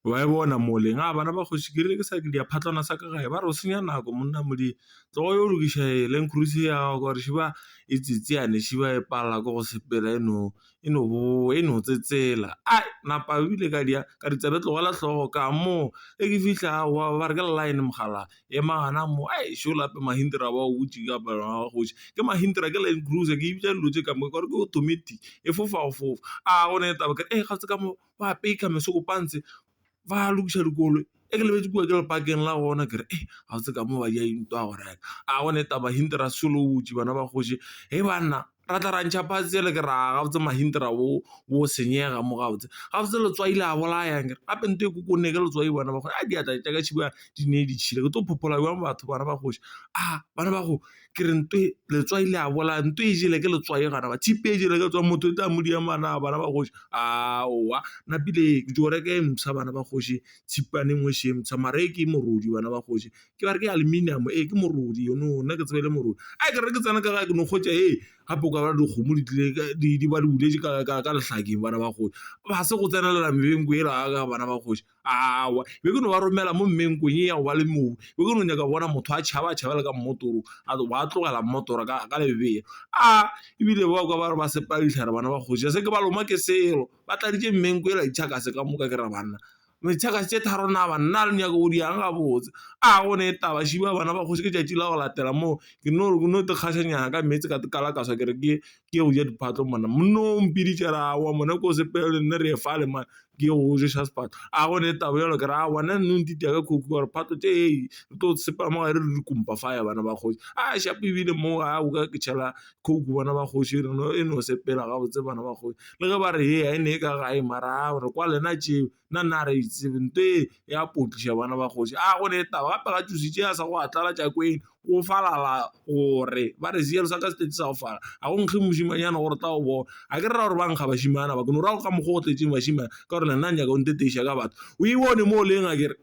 wa e bona moleng bana ba kgoši ke rile ke sa ke diaphatlana sa ka gae ba re o senya nako monna modi tlogo yo lokiša Land Cruiser ya gago gore šiba e tsetseane šiba e pala ko go sepela eno tsetsela napa ebile ka di tsebe tlogela tlhogo ka mo e ke fihla ba re ke line mogala e magana mo šo lape Mahindra ba o botse ka bana ba kgoši ke Mahindra ke Land Cruiser ke ibitša dilo tse ka mo gore ke automatic e fofa go fofa go ne taba ke ga tse ka mo ba peika mesoko pantse ba lokiša dikoloi e ke lebetse kua ke lepakeng la gona kere ga tse ka mo ba dia intwa go reka go ne taba Mahindra solo botse bana ba kgoši banna ra tla ra ntšha phatsele ke ra ga botse Mahindra bo senyega mo ga botse letswaile a bolayang kere gape nto e kokone ke letswai bana ba kgoši diatla tša ka šiba di ne di tšhile ke tlo phopola bjang batho bana ba kgoši bana ba go kere nto letswai le a bolaya nto e jele ke letswai gana ba thipe e jele ke tswa motho e tla modiamana bana ba kgoši oa napile ke tlo reka e msa bana ba kgoši tshipane ngwe she mtsha mare ke morodi bana ba kgoši ke ba re ke aluminium ke morodi yono nna ke tsebele morodi ke re ke tsena ka ga ke no kgotša gape o ka ba dikgomo di tlile di ba di buletse ka lehlakeng bana ba kgoši ba se go tsenelela mebenko e raga bana ba kgoši be ke no ba romela mo mmenkong e ya go ba le mobu be ke no nyaka bona motho a tšhabele ka mmotoro ba tlogela mmotora ka lebea ebile ba ka ba re ba sepa ditlhare bana ba kgoši se ke ba loma ke selo ba tladitše mmenko e la ditšhakase ka moka ke ra banna metšhakase tše tharona banna le nyaka go diang ga botse go ne taba šiba bana ba kgoši ke tšatši la go latela mo ke no te kgašanyana ka metse ka tekala ka swa kere ke go ja diphatlo mona mno mpiditše ra wa mona ko sepele nne re e fa le man ke go ješa sephatlo go ne taba yalo ke ra bona nno ntitia ka khouku gore phatlo tše re tlo sepela mo ga re dikompa faya bana ba kgoši shapo ebile mo o ka ke tšhela khouku bana ba kgoši e no sepela ga botse bana ba kgoši le ge ba re a e ne e ka gae mara re kwa lena tšeo nna re itsebento ya potliša bana ba kgoši go ne taba gape ga tšositše a sa go atlala tšakweng go falala gore ba re seelo sa ka setete sa go fala go nkge mošimanyana gore tla go bona ke re ra gore ba nkga bašimana ba ke no ra go ka mokgwa go tletseng bašimana ka gore lenna nyaka o nteteiša ka batho o e bone mo o leng kere